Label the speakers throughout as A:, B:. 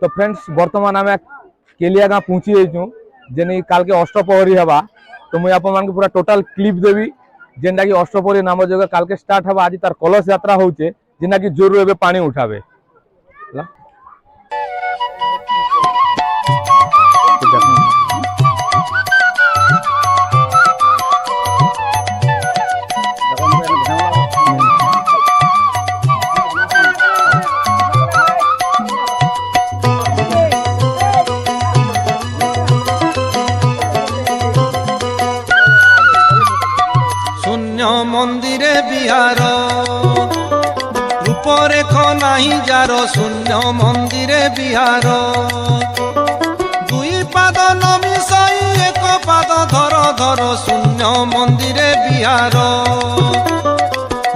A: तो फ्रेंड्स बर्तमान आम केलिया गाँ पहुँची जाइछू जे काल के अष्टप्रहरी हवा। तो मुझे आप पूरा टोटाल क्लिप देवी जेनटा कि अष्टप्रहरी नाम जगह काल के स्टार्ट हवा। आज तार कलश यात्रा होचे जेना कि जोर एबे पानी उठावे।
B: मंदिरे बिहार रूपरेख नहीं जार शून्य मंदिरे बिहार दुई पाद नमिशई एक पाद धर धर शून्य मंदिरे बिहार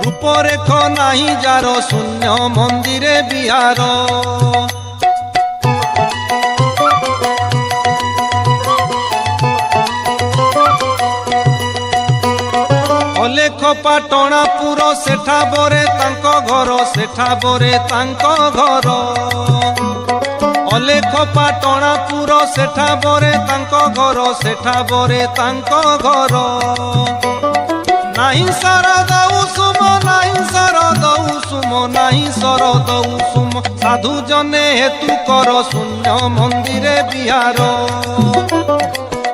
B: रूपरेख नहीं जार शून्य मंदिरे बिहार अलेख पाटणापुर सेठा बरे तांको घर सेठा बरे तांको घर अलेख पाटणापुर सेठा बरे तांको घर सेठा बरे तांको घर नाही शरद उषुम नाही शरद उषुम नाही शरद उषुम साधु जने हेतु कर शून्य मंदिरे बिहार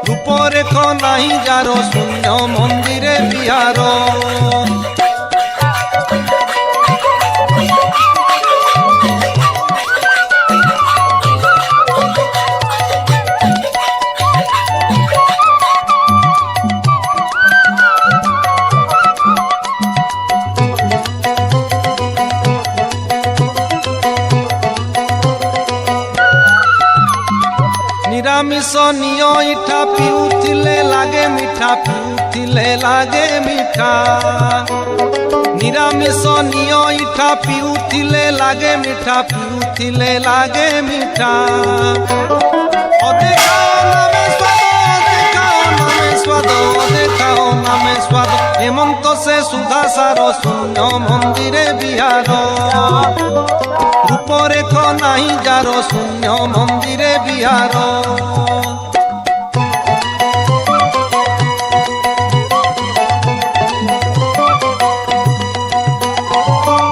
B: रूपरेख नहीं जार शून्य मंदिरे बिहार निरामिष निय इठा पिउथिले लागे मिठा पिउथिले लागे मिठा निरामिष निय इठा पिउथिले लागे मिठा पिउथिले लागे मिठा देखाओ नामे स्वाद हेमंत से सुधा सार शून्य मंदिरे बिहार रूपरेख नहीं जार शून्य मंदिरे बिहार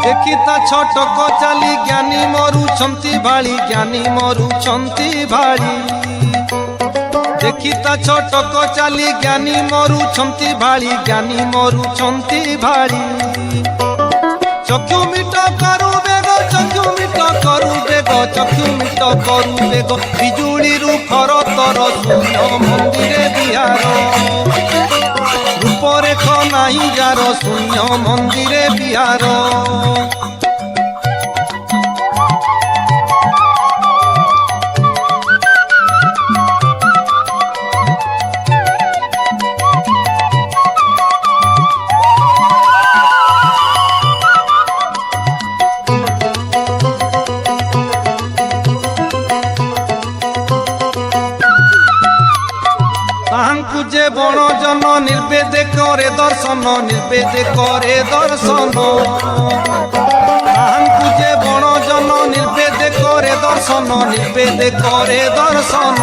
B: देखिता छटक चाली ज्ञानी मरुछंती भाली ज्ञानी मरुछंती भाली देखिता छटक चाली ज्ञानी मरुछंती भाली ज्ञानी मरुछंती भाली चक्षु मिट करू बेग चक्षु मिट करू बेग चक्षु मिट करू बेग बिजुली रु खर तर शून्य मंदिरे बिहार रूपरेख नहीं जार शून्य मंदिरे बिहार जे बण जन निर्वेद करे दर्शन निर्वेद करे दर्शन जे बण जन निर्वेद करे दर्शन निर्वेद करे दर्शन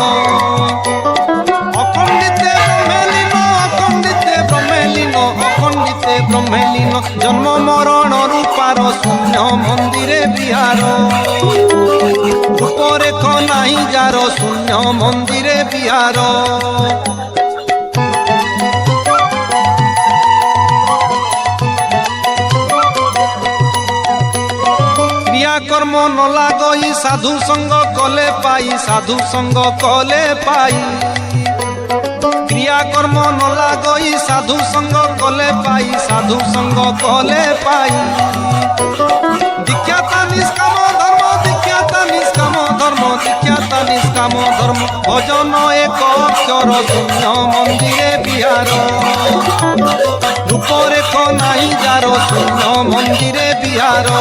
B: अखंडिते ब्रह्मेलीन अखंडिते ब्रह्मेलीन अखंडिते ब्रह्मेलीन जन्म मरण रूपार शून्य मंदिरे बिहार रूपरेख नहीं जार शून्य मंदिरे बिहार कर्म न लागई साधु संग कले पाई साधु संग कले पाई क्रिया कर्म न लागई साधु संग कले पाई साधु संग कले पाई दीक्षाता निष्काम धर्म दीक्षाता निष्काम धर्म दीक्षाता निष्काम धर्म भजन एक अक्षर शून्य मंदिरे बिहार रूपरेख नहीं जार शून्य मंदिरे बिहार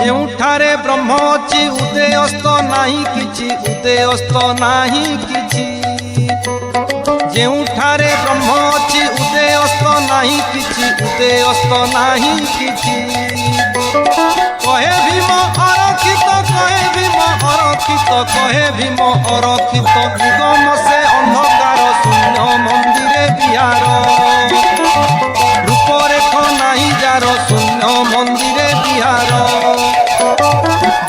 B: ଯେଉଁଠାରେ ବ୍ରହ୍ମ ଅଛି ଉଦୟସ୍ତ ନାହିଁ କିଛି ଉଦୟସ୍ତ ନାହିଁ କିଛି ଯେଉଁଠାରେ ବ୍ରହ୍ମ ଅଛି ଉଦୟସ୍ତ ନାହିଁ କିଛି ଉଦୟସ୍ତ ନାହିଁ କିଛି କହେ ଭୀମ ଅରକ୍ଷିତ କହେ ଭୀମ ଅରକ୍ଷିତ କହେ ଭୀମ ଅରକ୍ଷିତ ନିଗମ ସେ ଅନ୍ଧକାର ଶୂନ୍ୟ ମନ୍ଦିରେ ବିହାର ରୂପରେଖ ନାହିଁ ଯାର ଶୂନ୍ୟ ମନ୍ଦିରେ ବିହାର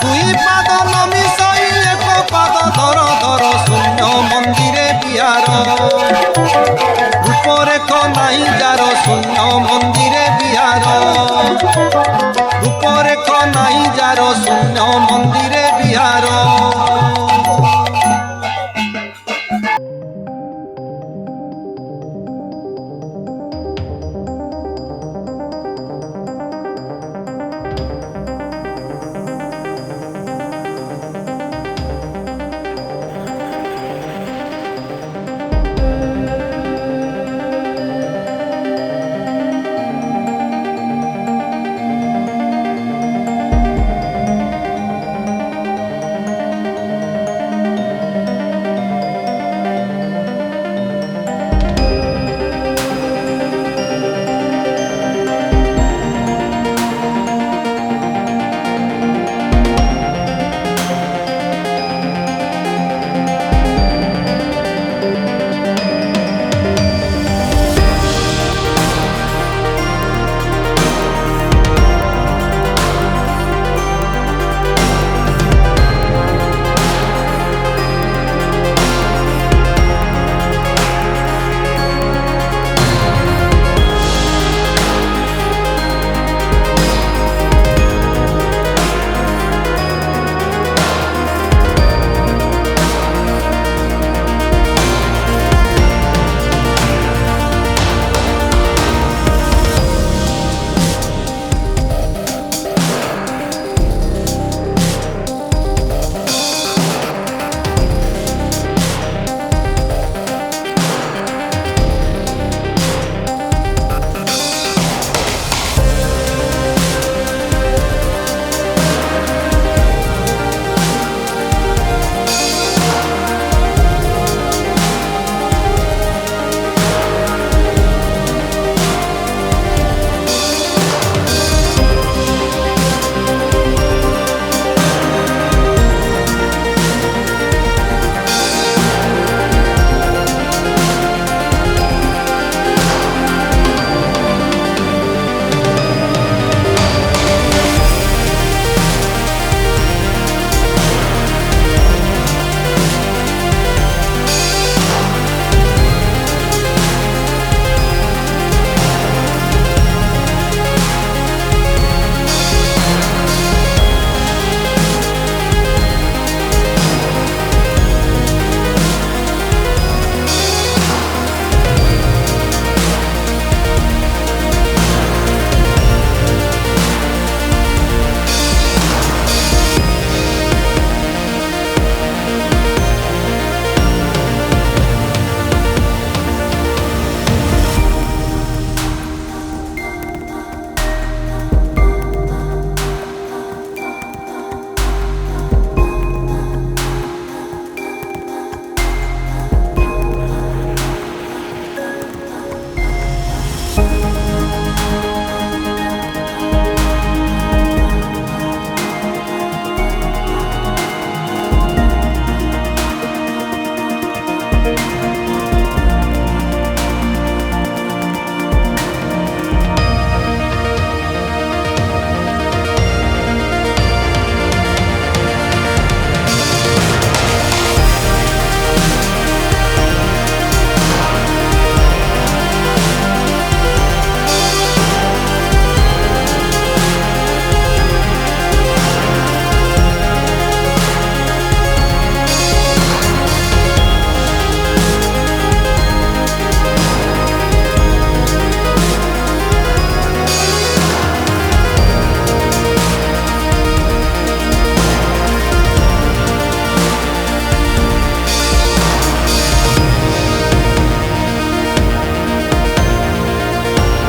B: ଦୁଇ ପାଦ ନମି ସଇ ଏକ ପାଦ ଧର ଧର ଶୂନ୍ୟ ମନ୍ଦିରେ ବିହାର ରୂପରେଖ ନାହିଁ ଯାର ଶୂନ୍ୟ ମନ୍ଦିରେ ବିହାର ରୂପରେଖ ନାହିଁ ଯାର ଶୂନ୍ୟ ମନ୍ଦିରେ ବିହାର